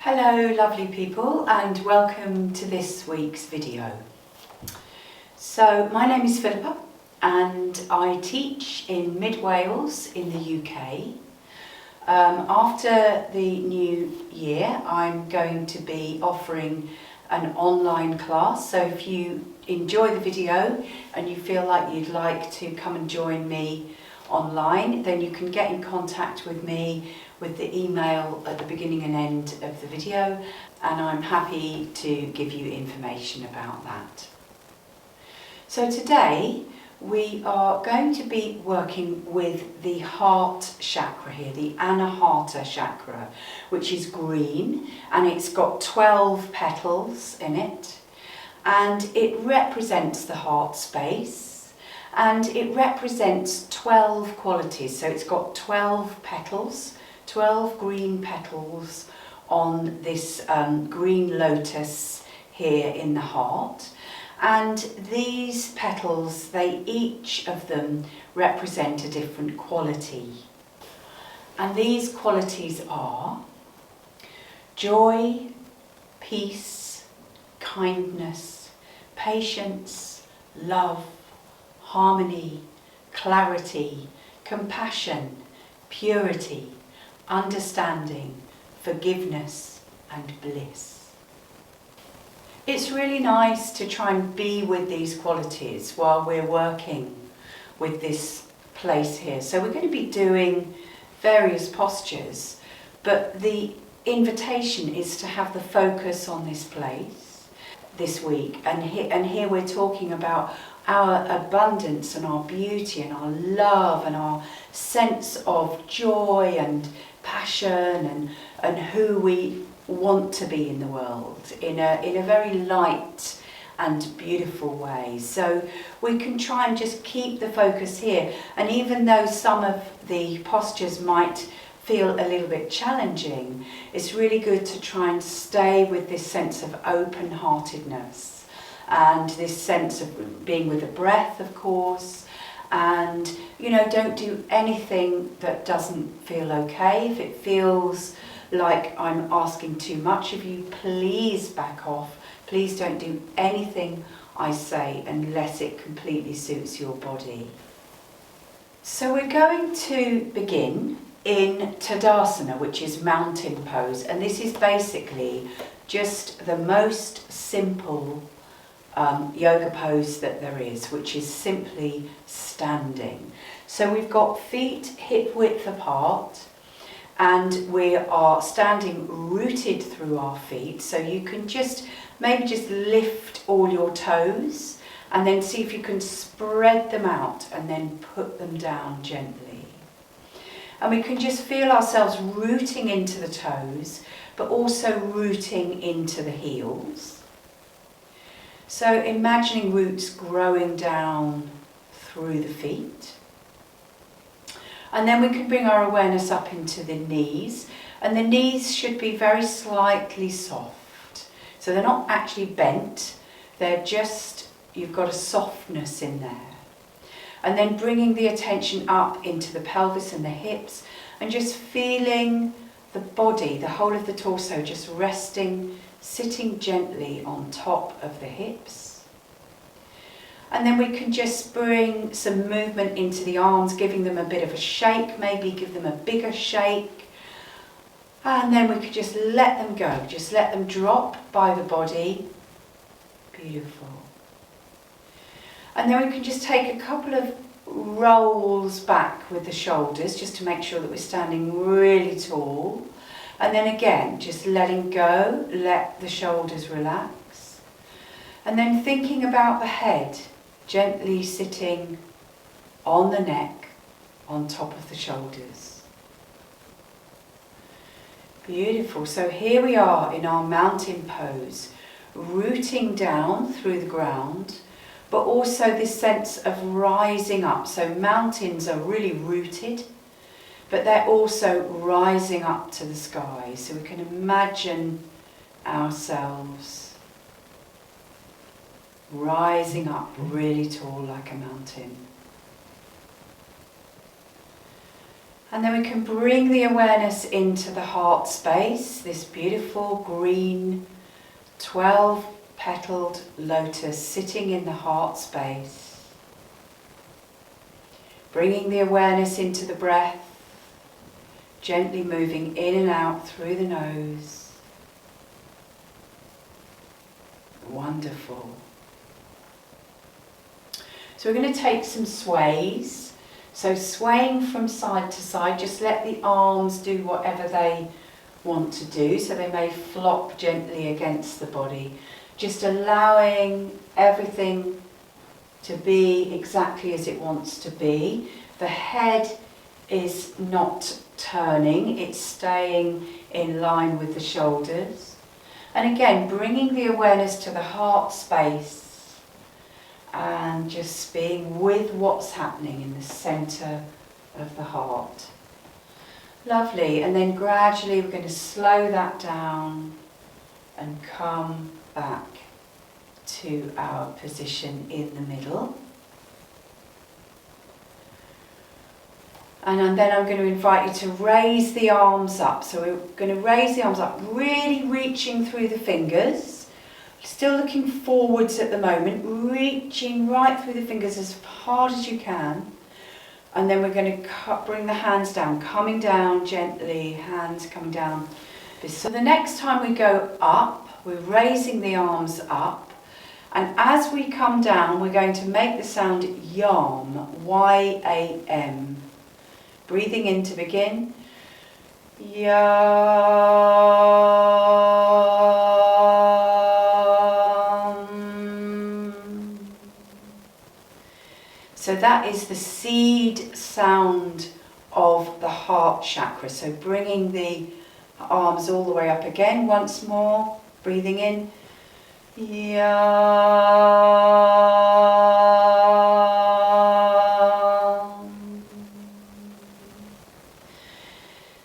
Hello lovely people, and welcome to this week's video. So my name is Philippa and I teach in Mid Wales in the UK. After the new year I'm going to be offering an online class, so if you enjoy the video and you feel like you'd like to come and join me online, then you can get in contact with me with the email at the beginning and end of the video, and I'm happy to give you information about that. So today we are going to be working with the heart chakra here, the Anahata Chakra, which is green and it's got 12 petals in it, and it represents the heart space and it represents 12 qualities. So it's got 12 petals, 12 green petals on this green lotus here in the heart, and these petals, each of them represent a different quality, and these qualities are joy, peace, kindness, patience, love, harmony, clarity, compassion, purity, understanding, forgiveness and bliss. It's really nice to try and be with these qualities while we're working with this place here. So we're going to be doing various postures, but the invitation is to have the focus on this place this week, and here we're talking about our abundance and our beauty and our love and our sense of joy and passion and who we want to be in the world in a very light and beautiful way. So we can try and just keep the focus here, and even though some of the postures might feel a little bit challenging, it's really good to try and stay with this sense of open-heartedness and this sense of being with the breath, of course, and don't do anything that doesn't feel okay. If it feels like I'm asking too much of you, please back off. Please don't do anything I say unless it completely suits your body. So we're going to begin in Tadasana, which is mountain pose, and this is basically just the most simple yoga pose that there is, which is simply standing. So we've got feet hip width apart, and we are standing rooted through our feet. So you can maybe just lift all your toes and then see if you can spread them out and then put them down gently. And we can just feel ourselves rooting into the toes, but also rooting into the heels. So imagining roots growing down through the feet. And then we can bring our awareness up into the knees, and the knees should be very slightly soft. So they're not actually bent, they're just, you've got a softness in there. And then bringing the attention up into the pelvis and the hips, and just feeling the body, the whole of the torso, just resting, sitting gently on top of the hips. And then we can just bring some movement into the arms, giving them a bit of a shake, maybe give them a bigger shake. And then we could just let them go, just let them drop by the body. Beautiful. And then we can just take a couple of rolls back with the shoulders, just to make sure that we're standing really tall. And then again, just letting go, let the shoulders relax. And then thinking about the head, gently sitting on the neck, on top of the shoulders. Beautiful. So here we are in our mountain pose, rooting down through the ground, but also this sense of rising up. So mountains are really rooted, but they're also rising up to the sky. So we can imagine ourselves rising up really tall like a mountain. And then we can bring the awareness into the heart space, this beautiful green 12-petaled lotus sitting in the heart space. Bringing the awareness into the breath, gently moving in and out through the nose. Wonderful. So we're going to take some sways. So swaying from side to side, just let the arms do whatever they want to do. So they may flop gently against the body. Just allowing everything to be exactly as it wants to be. The head is not turning, it's staying in line with the shoulders. And again, bringing the awareness to the heart space and just being with what's happening in the centre of the heart. Lovely. And then gradually we're going to slow that down and come back to our position in the middle. And then I'm going to invite you to raise the arms up. So we're going to raise the arms up, really reaching through the fingers. Still looking forwards at the moment, reaching right through the fingers as hard as you can. And then we're going to bring the hands down, coming down gently, hands coming down. So the next time we go up, we're raising the arms up. And as we come down, we're going to make the sound yam, Y-A-M. Breathing in to begin. Yam. So that is the seed sound of the heart chakra. So bringing the arms all the way up again once more. Breathing in.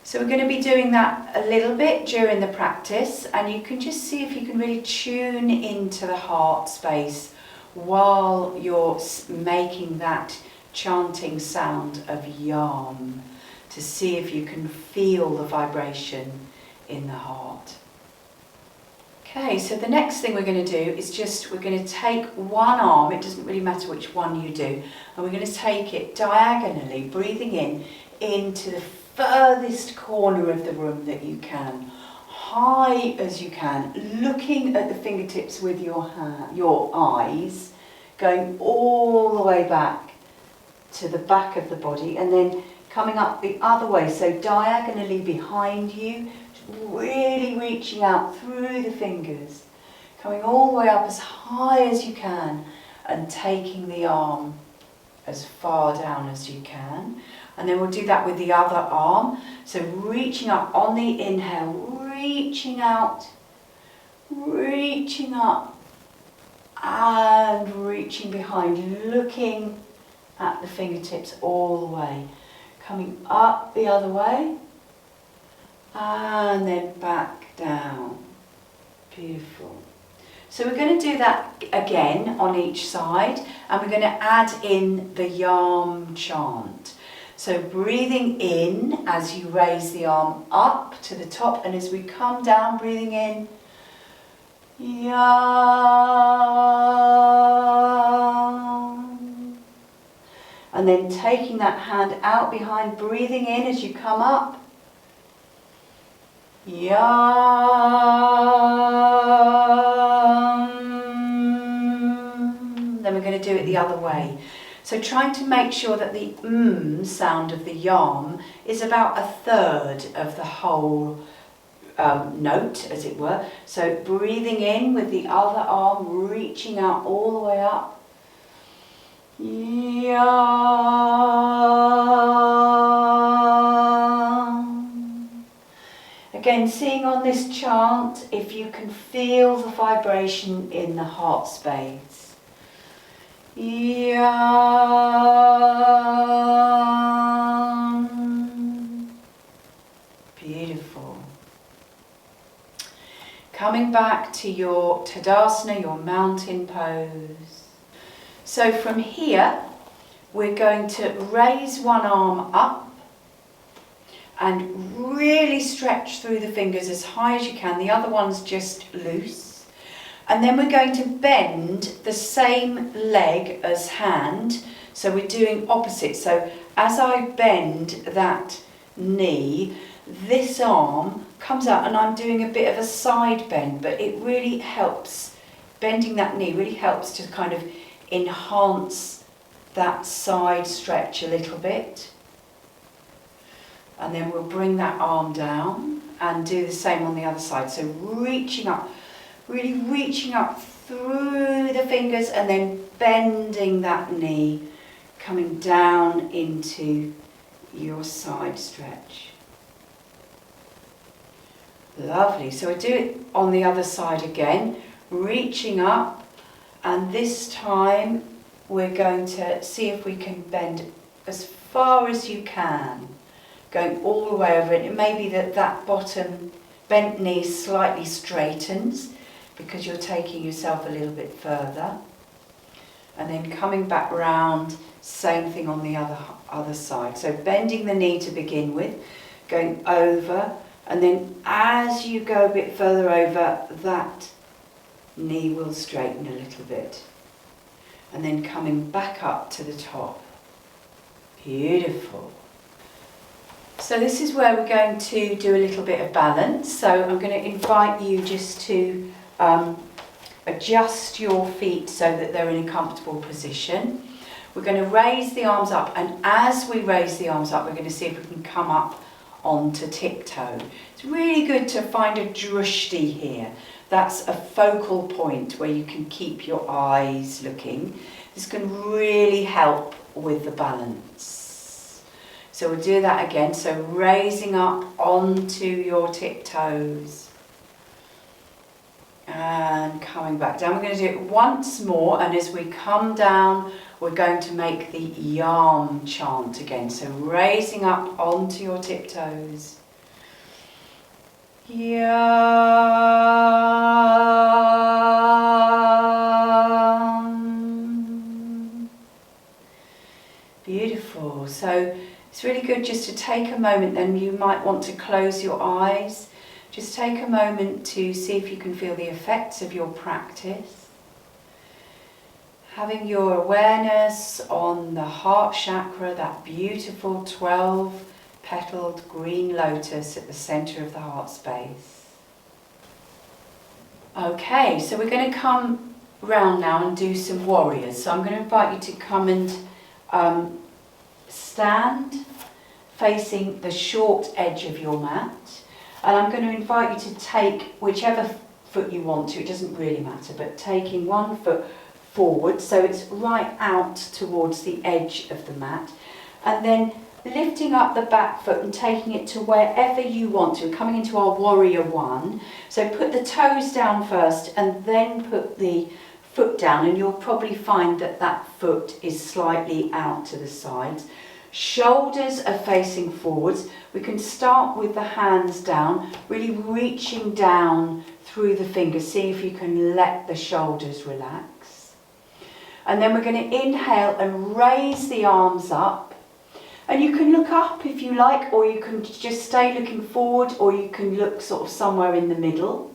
So we're going to be doing that a little bit during the practice, and you can just see if you can really tune into the heart space while you're making that chanting sound of yam, to see if you can feel the vibration in the heart. Okay, so the next thing we're going to do is we're going to take one arm, it doesn't really matter which one you do, and we're going to take it diagonally, breathing in into the furthest corner of the room that you can, high as you can, looking at the fingertips with your eyes, going all the way back to the back of the body, and then coming up the other way, so diagonally behind you, really reaching out through the fingers, coming all the way up as high as you can, and taking the arm as far down as you can. And then we'll do that with the other arm. So reaching up on the inhale, reaching out, reaching up, and reaching behind, looking at the fingertips all the way. Coming up the other way, and then back down. Beautiful. So we're going to do that again on each side, and we're going to add in the yam chant. So breathing in as you raise the arm up to the top, and as we come down, breathing in, yam. And then taking that hand out behind, breathing in as you come up, yam. Then we're going to do it the other way. So trying to make sure that the sound of the yam is about 1/3 of the whole note, as it were. So breathing in with the other arm, reaching out all the way up. Yam. Again, seeing on this chant if you can feel the vibration in the heart space. Yam. Beautiful. Coming back to your Tadasana, your mountain pose. So from here, we're going to raise one arm up and really stretch through the fingers as high as you can. The other one's just loose. And then we're going to bend the same leg as hand. So we're doing opposite. So as I bend that knee, this arm comes out and I'm doing a bit of a side bend, but it really helps, bending that knee really helps to kind of enhance that side stretch a little bit. And then we'll bring that arm down and do the same on the other side. So reaching up, really reaching up through the fingers and then bending that knee, coming down into your side stretch. Lovely. So I do it on the other side again, reaching up, and this time we're going to see if we can bend as far as you can, going all the way over it. It may be that that bottom bent knee slightly straightens because you're taking yourself a little bit further. And then coming back round, same thing on the other side. So bending the knee to begin with, going over, and then as you go a bit further over, that knee will straighten a little bit. And then coming back up to the top. Beautiful. So this is where we're going to do a little bit of balance. So I'm going to invite you just to adjust your feet so that they're in a comfortable position. We're going to raise the arms up, and as we raise the arms up, we're going to see if we can come up onto tiptoe. It's really good to find a drushti here. That's a focal point where you can keep your eyes looking. This can really help with the balance. So we'll do that again. So raising up onto your tiptoes and coming back down. We're going to do it once more, and as we come down, we're going to make the yam chant again. So raising up onto your tiptoes. Yam. Beautiful. So it's really good just to take a moment, then you might want to close your eyes. Just take a moment to see if you can feel the effects of your practice. Having your awareness on the heart chakra, that beautiful 12-petaled green lotus at the centre of the heart space. Okay, so we're going to come round now and do some warriors. So I'm going to invite you to come and stand facing the short edge of your mat. And I'm going to invite you to take whichever foot you want to, it doesn't really matter, but taking one foot forward so it's right out towards the edge of the mat, and then lifting up the back foot and taking it to wherever you want to, coming into our warrior one. So put the toes down first and then put the foot down, and you'll probably find that that foot is slightly out to the sides. Shoulders are facing forwards. We can start with the hands down, really reaching down through the fingers. See if you can let the shoulders relax. And then we're going to inhale and raise the arms up. And you can look up if you like, or you can just stay looking forward, or you can look sort of somewhere in the middle.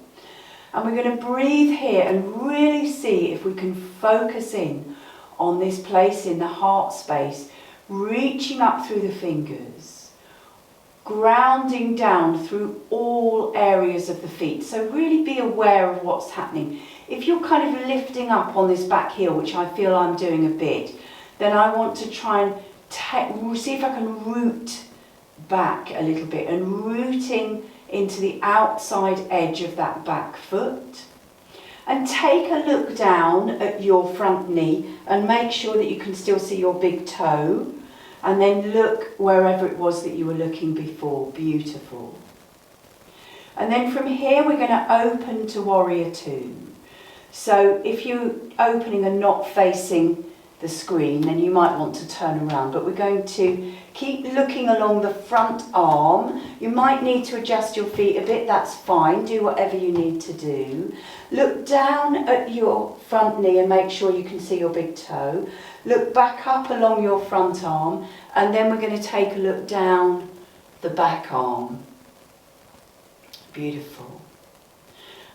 And we're going to breathe here and really see if we can focus in on this place in the heart space, reaching up through the fingers, grounding down through all areas of the feet. So really be aware of what's happening. If you're kind of lifting up on this back heel, which I feel I'm doing a bit, then I want to try and see if I can root back a little bit, and rooting into the outside edge of that back foot. And take a look down at your front knee and make sure that you can still see your big toe, and then look wherever it was that you were looking before. Beautiful. And then from here we're going to open to warrior two. So if you're opening and not facing the screen, then you might want to turn around, but we're going to keep looking along the front arm. You might need to adjust your feet a bit, that's fine, do whatever you need to do. Look down at your front knee and make sure you can see your big toe. Look back up along your front arm, and then we're going to take a look down the back arm. Beautiful.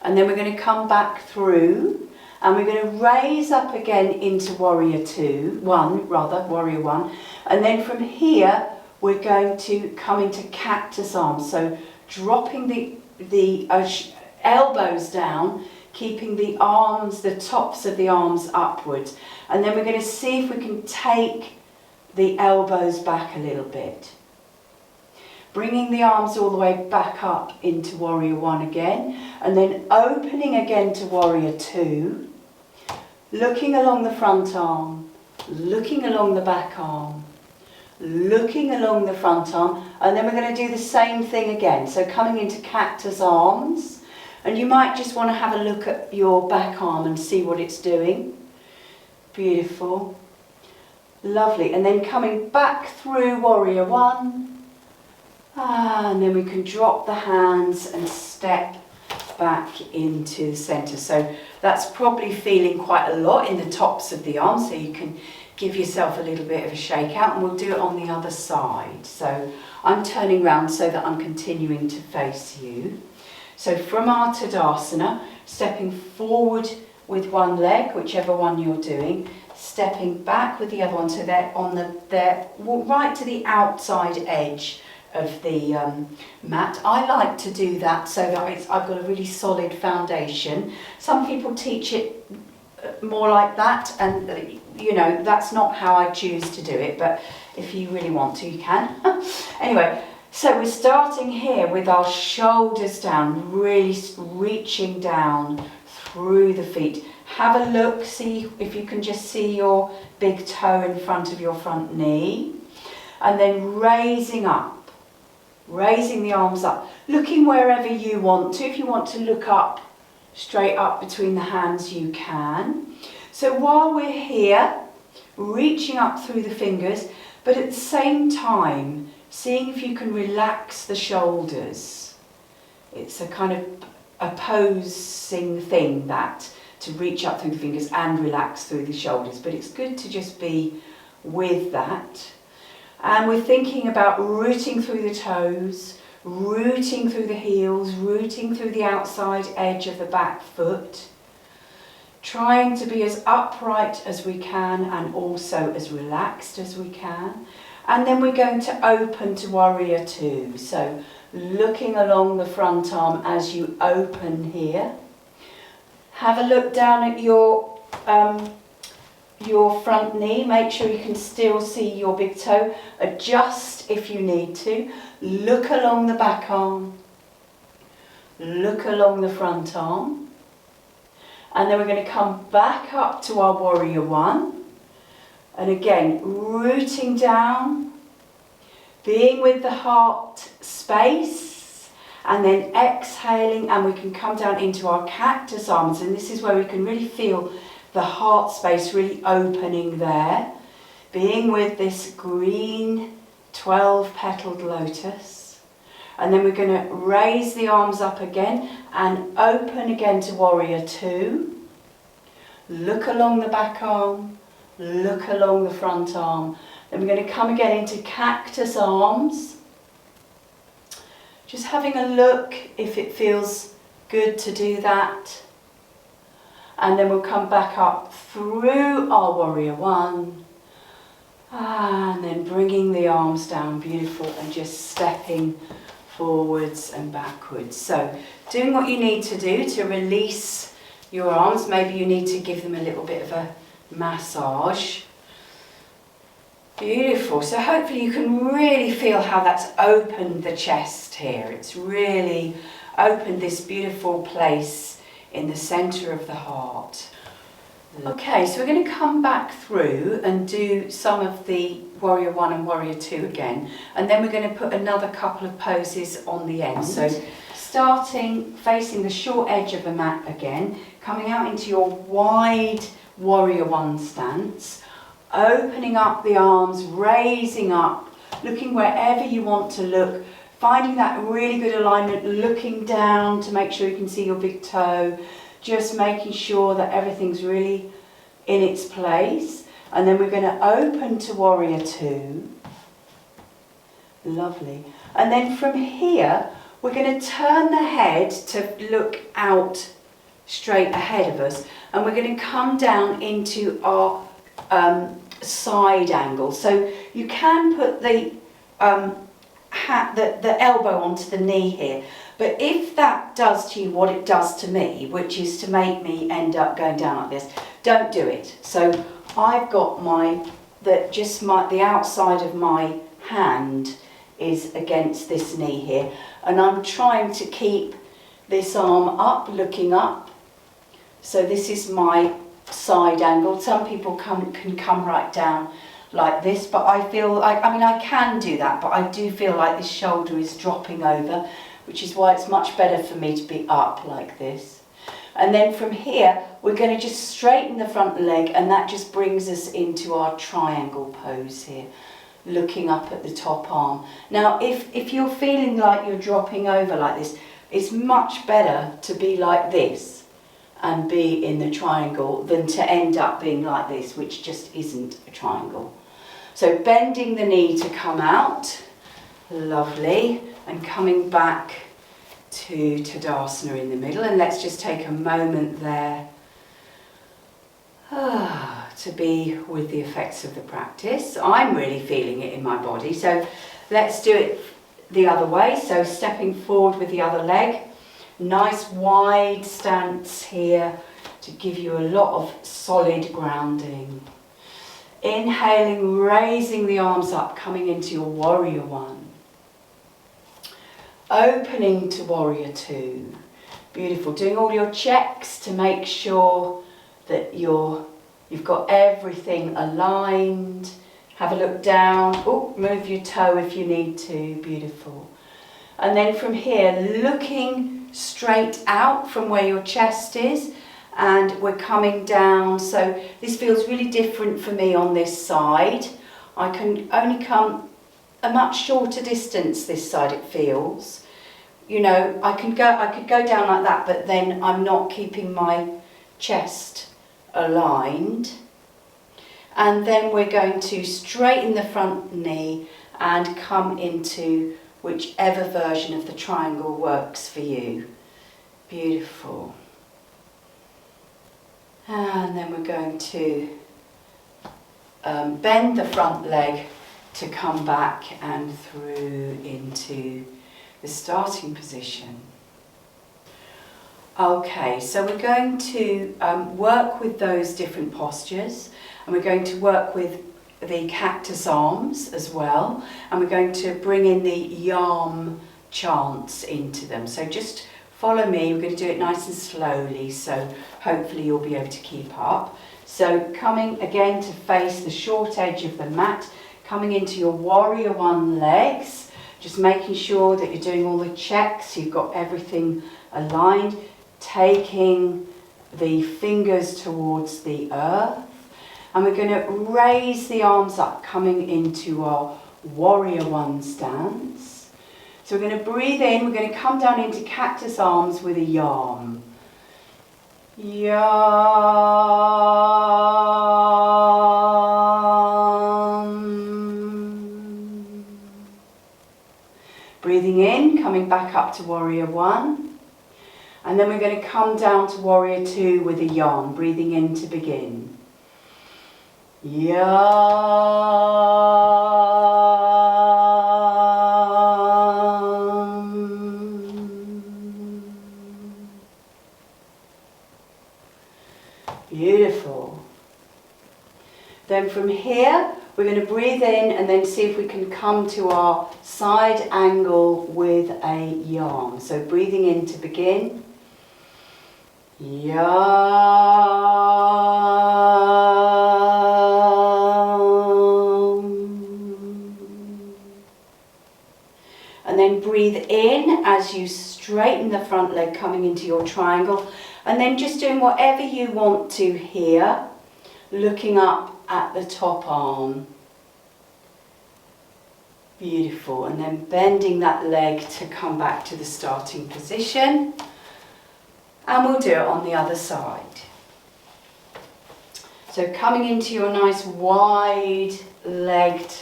And then we're going to come back through and we're going to raise up again into warrior one. And then from here, we're going to come into cactus arms. So dropping the elbows down, keeping the arms, the tops of the arms upwards. And then we're going to see if we can take the elbows back a little bit. Bringing the arms all the way back up into warrior one again. And then opening again to warrior two. Looking along the front arm. Looking along the back arm. Looking along the front arm. And then we're going to do the same thing again. So coming into cactus arms. And you might just want to have a look at your back arm and see what it's doing. Beautiful. Lovely. And then coming back through warrior one. And then we can drop the hands and step back into the centre. So that's probably feeling quite a lot in the tops of the arms, so you can give yourself a little bit of a shake out, and we'll do it on the other side. So I'm turning around so that I'm continuing to face you. So from our Tadasana, stepping forward with one leg, whichever one you're doing, stepping back with the other one, so they're right to the outside edge of the mat. I like to do that so that I've got a really solid foundation. Some people teach it more like that, and you know, that's not how I choose to do it, but if you really want to, you can. Anyway, so we're starting here with our shoulders down, really reaching down through the feet. Have a look, see if you can just see your big toe in front of your front knee, and then raising up. Raising the arms up, looking wherever you want to. If you want to look up, straight up between the hands, you can. So while we're here, reaching up through the fingers, but at the same time, seeing if you can relax the shoulders. It's a kind of opposing thing, that, to reach up through the fingers and relax through the shoulders. But it's good to just be with that. And we're thinking about rooting through the toes, rooting through the heels, rooting through the outside edge of the back foot. Trying to be as upright as we can and also as relaxed as we can. And then we're going to open to warrior two. So looking along the front arm as you open here. Have a look down at your front knee, make sure you can still see your big toe. Adjust if you need to. Look along the back arm. Look along the front arm. And then we're going to come back up to our warrior one. And again, rooting down, being with the heart space, and then exhaling, and we can come down into our cactus arms. And this is where we can really feel the heart space really opening there, being with this green 12-petaled lotus. And then we're going to raise the arms up again and open again to warrior two. Look along the back arm, look along the front arm. Then we're going to come again into cactus arms. Just having a look if it feels good to do that. And then we'll come back up through our warrior one. And then bringing the arms down, beautiful, and just stepping forwards and backwards. So doing what you need to do to release your arms. Maybe you need to give them a little bit of a massage. Beautiful. So hopefully you can really feel how that's opened the chest here. It's really opened this beautiful place in the centre of the heart. Okay, so we're going to come back through and do some of the warrior one and warrior two again, and then we're going to put another couple of poses on the end. So starting facing the short edge of the mat again, coming out into your wide warrior one stance, opening up the arms, raising up, looking wherever you want to look, finding that really good alignment, looking down to make sure you can see your big toe, just making sure that everything's really in its place. And then we're going to open to warrior two. Lovely. And then from here, we're going to turn the head to look out straight ahead of us, and we're going to come down into our side angle. So you can put the elbow onto the knee here, but if that does to you what it does to me, which is to make me end up going down like this, don't do it. So I've got the outside of my hand is against this knee here, and I'm trying to keep this arm up, looking up. So this is my side angle. Some people can come right down like this, but I feel like, I can do that, but I do feel like this shoulder is dropping over, which is why it's much better for me to be up like this. And then from here, we're going to just straighten the front leg, and that just brings us into our triangle pose here, looking up at the top arm. Now, if you're feeling like you're dropping over like this, it's much better to be like this and be in the triangle than to end up being like this, which just isn't a triangle. So bending the knee to come out, lovely, and coming back to Tadasana in the middle. And let's just take a moment there to be with the effects of the practice. I'm really feeling it in my body, so let's do it the other way. So stepping forward with the other leg, nice wide stance here to give you a lot of solid grounding. Inhaling, raising the arms up, coming into your warrior one. Opening to warrior two. Beautiful. Doing all your checks to make sure that you've got everything aligned. Have a look down. Oh, move your toe if you need to. Beautiful. And then from here, looking straight out from where your chest is, and we're coming down. So this feels really different for me on this side. I can only come a much shorter distance this side, it feels. You know, I could go down like that, but then I'm not keeping my chest aligned. And then we're going to straighten the front knee and come into whichever version of the triangle works for you. Beautiful. And then we're going to bend the front leg to come back and through into the starting position. Okay, so we're going to work with those different postures, and we're going to work with the cactus arms as well, and we're going to bring in the yam chants into them. So just follow me, we're going to do it nice and slowly, so hopefully you'll be able to keep up. So coming again to face the short edge of the mat, coming into your warrior one legs, just making sure that you're doing all the checks, you've got everything aligned, taking the fingers towards the earth, and we're going to raise the arms up, coming into our warrior one stance. So we're going to breathe in, we're going to come down into cactus arms with a yam. Yam. Breathing in, coming back up to warrior one. And then we're going to come down to warrior two with a yam, breathing in to begin. Yam. Beautiful. Then from here, we're going to breathe in and then see if we can come to our side angle with a yam. So breathing in to begin. Yam. And then breathe in as you straighten the front leg, coming into your triangle. And then just doing whatever you want to here, looking up at the top arm. Beautiful. And then bending that leg to come back to the starting position. And we'll do it on the other side. So coming into your nice wide-legged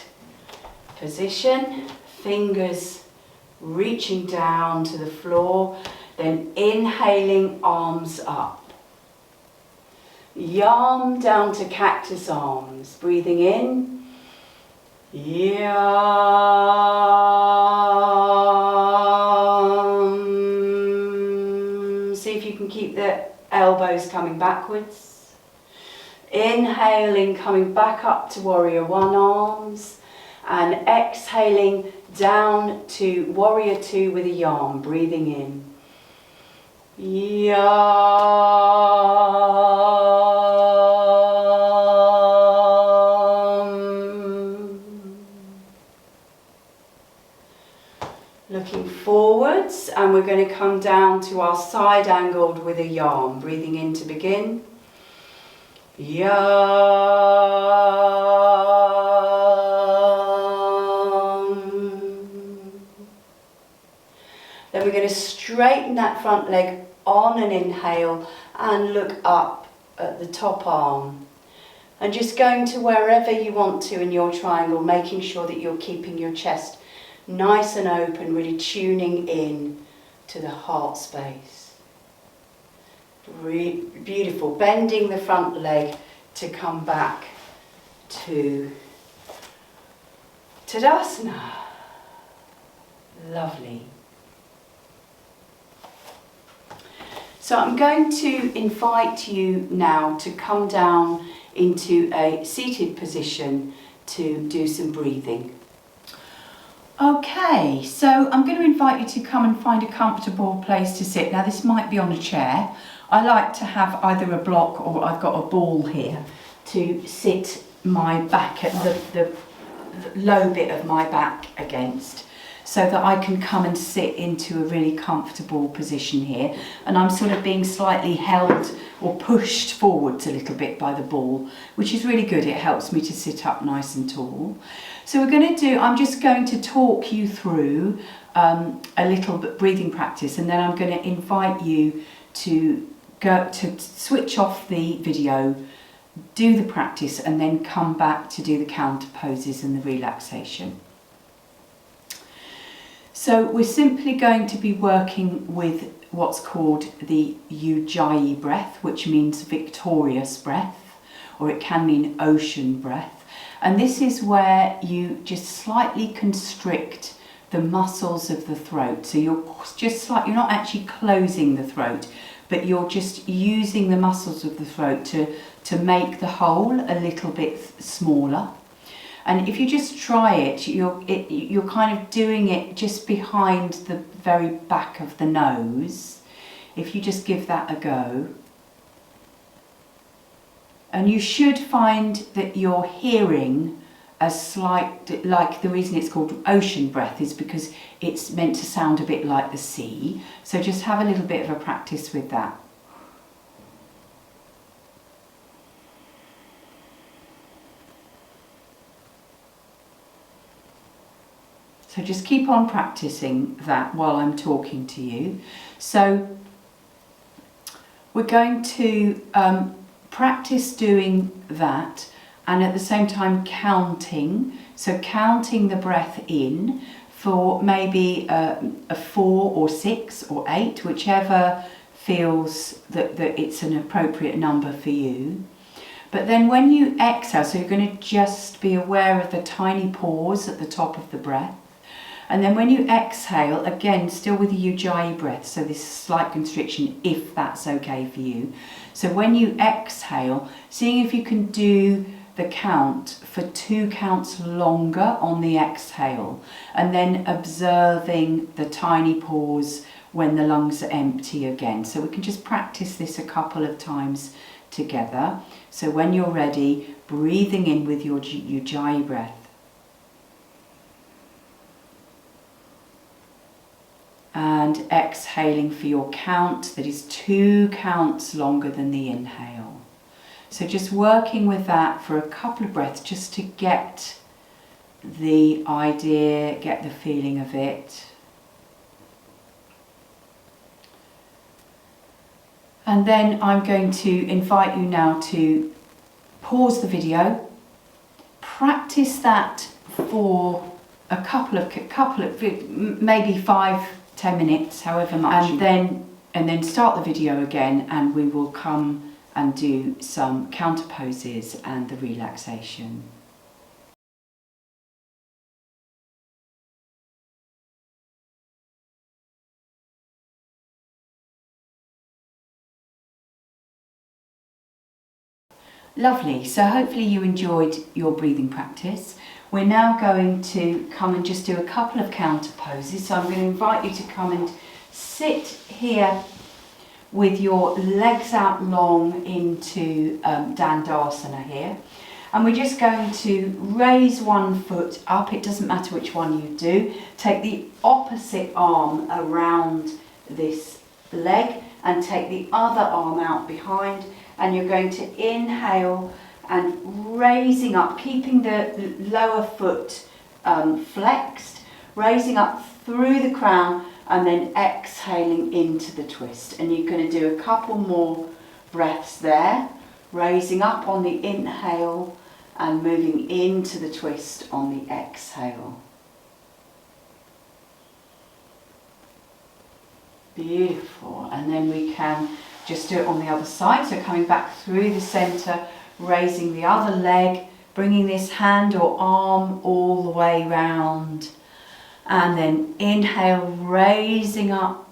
position, fingers reaching down to the floor, then inhaling, arms up. Yam down to cactus arms, breathing in. Yam. See if you can keep the elbows coming backwards. Inhaling, coming back up to warrior one arms, and exhaling down to warrior two with a yam, breathing in. Looking forwards, and we're going to come down to our side angled with a yam, breathing in to begin. Yam. Then we're going to straighten that front leg on an inhale and look up at the top arm. And just going to wherever you want to in your triangle, making sure that you're keeping your chest nice and open, really tuning in to the heart space. Beautiful. Bending the front leg to come back to Tadasana. Lovely. So I'm going to invite you now to come down into a seated position to do some breathing. Okay, so I'm going to invite you to come and find a comfortable place to sit. Now this might be on a chair. I like to have either a block or I've got a ball here to sit my back at the low bit of my back against, so that I can come and sit into a really comfortable position here. And I'm sort of being slightly held or pushed forwards a little bit by the ball, which is really good. It helps me to sit up nice and tall. So I'm just going to talk you through a little bit breathing practice, and then I'm going to invite you to go to switch off the video, do the practice, and then come back to do the counter poses and the relaxation. So we're simply going to be working with what's called the Ujjayi breath, which means victorious breath, or it can mean ocean breath. And this is where you just slightly constrict the muscles of the throat. So you're not actually closing the throat, but you're just using the muscles of the throat to make the hole a little bit smaller. And if you just try it, you're kind of doing it just behind the very back of the nose. If you just give that a go. And you should find that you're hearing a slight, like the reason it's called ocean breath is because it's meant to sound a bit like the sea. So just have a little bit of a practice with that. So just keep on practicing that while I'm talking to you. So we're going to practice doing that, and at the same time counting. So counting the breath in for maybe a 4 or 6 or 8, whichever feels that it's an appropriate number for you. But then when you exhale, so you're going to just be aware of the tiny pause at the top of the breath. And then when you exhale, again, still with the Ujjayi breath, so this slight constriction, if that's okay for you. So when you exhale, seeing if you can do the count for 2 counts longer on the exhale, and then observing the tiny pause when the lungs are empty again. So we can just practice this a couple of times together. So when you're ready, breathing in with your Ujjayi breath. And exhaling for your count that is 2 counts longer than the inhale. So just working with that for a couple of breaths just to get the idea, get the feeling of it. And then I'm going to invite you now to pause the video, practice that for a couple of maybe 5-10 minutes, however much, and then start the video again, and we will come and do some counter poses and the relaxation. Lovely, so hopefully you enjoyed your breathing practice. We're now going to come and just do a couple of counter poses. So I'm going to invite you to come and sit here with your legs out long into Dandasana here. And we're just going to raise one foot up, it doesn't matter which one you do. Take the opposite arm around this leg and take the other arm out behind. And you're going to inhale and raising up, keeping the lower foot flexed, raising up through the crown and then exhaling into the twist. And you're going to do a couple more breaths there, raising up on the inhale and moving into the twist on the exhale. Beautiful. And then we can just do it on the other side, so coming back through the centre, raising the other leg, bringing this hand or arm all the way round, and then inhale, raising up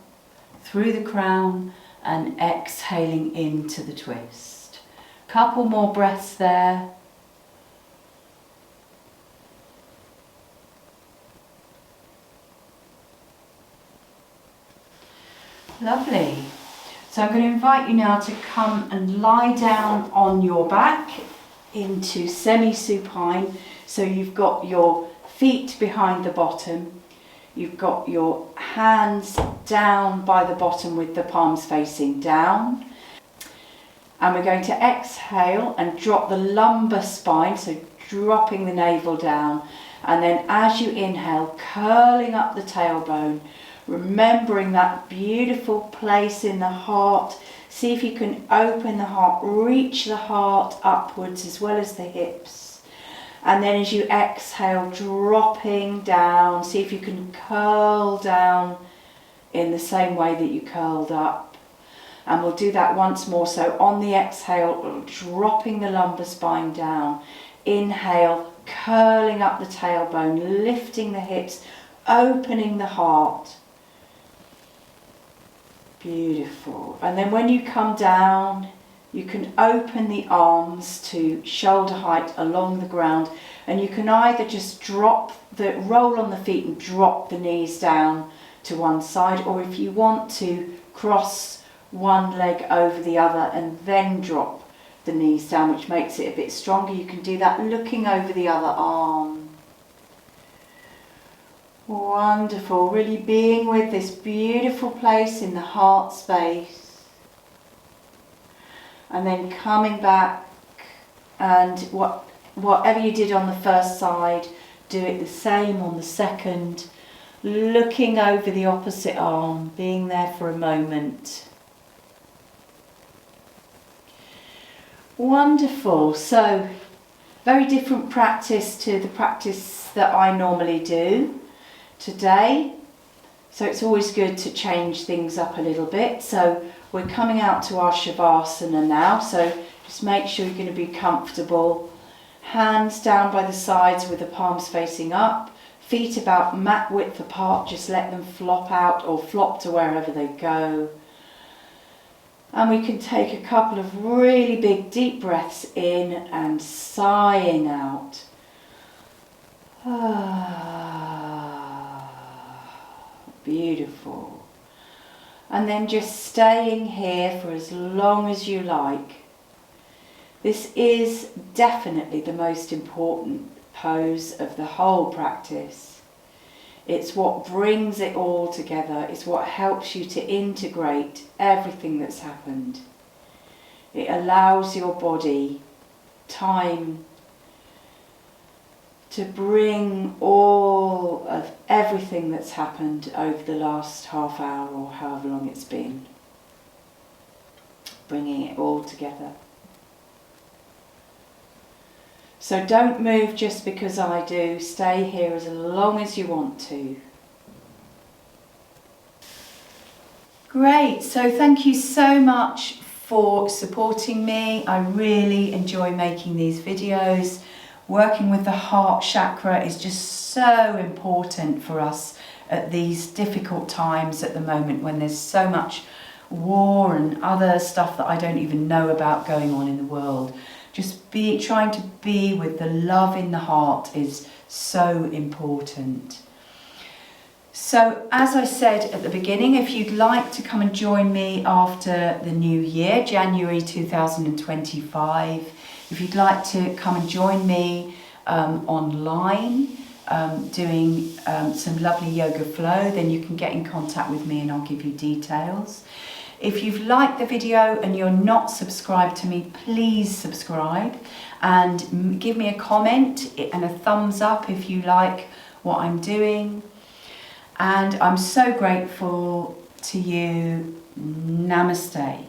through the crown and exhaling into the twist. Couple more breaths there. Lovely. So I'm going to invite you now to come and lie down on your back into semi-supine. So you've got your feet behind the bottom, you've got your hands down by the bottom with the palms facing down. And we're going to exhale and drop the lumbar spine, so dropping the navel down. And then as you inhale, curling up the tailbone, remembering that beautiful place in the heart. See if you can open the heart, reach the heart upwards as well as the hips. And then as you exhale, dropping down, see if you can curl down in the same way that you curled up. And we'll do that once more. So on the exhale, dropping the lumbar spine down. Inhale, curling up the tailbone, lifting the hips, opening the heart. Beautiful. And then when you come down, you can open the arms to shoulder height along the ground, and you can either just roll on the feet and drop the knees down to one side, or if you want to cross one leg over the other and then drop the knees down, which makes it a bit stronger, you can do that looking over the other arm. Wonderful, really being with this beautiful place in the heart space. And then coming back, and whatever you did on the first side, do it the same on the second, looking over the opposite arm, being there for a moment. Wonderful. So, very different practice to the practice that I normally do today, so it's always good to change things up a little bit. So we're coming out to our Shavasana now, so just make sure you're going to be comfortable. Hands down by the sides with the palms facing up, feet about mat width apart, just let them flop out or flop to wherever they go. And we can take a couple of really big deep breaths in and sighing out. Beautiful. And then just staying here for as long as you like. This is definitely the most important pose of the whole practice. It's what brings it all together. It's what helps you to integrate everything that's happened. It allows your body time to bring all of everything that's happened over the last half hour or however long it's been. Bringing it all together. So don't move just because I do. Stay here as long as you want to. Great, so thank you so much for supporting me. I really enjoy making these videos. Working with the heart chakra is just so important for us at these difficult times at the moment when there's so much war and other stuff that I don't even know about going on in the world. Just trying to be with the love in the heart is so important. So as I said at the beginning, if you'd like to come and join me after the new year, January 2025, if you'd like to come and join me online doing some lovely yoga flow, then you can get in contact with me and I'll give you details. If you've liked the video and you're not subscribed to me, please subscribe and give me a comment and a thumbs up if you like what I'm doing. And I'm so grateful to you. Namaste.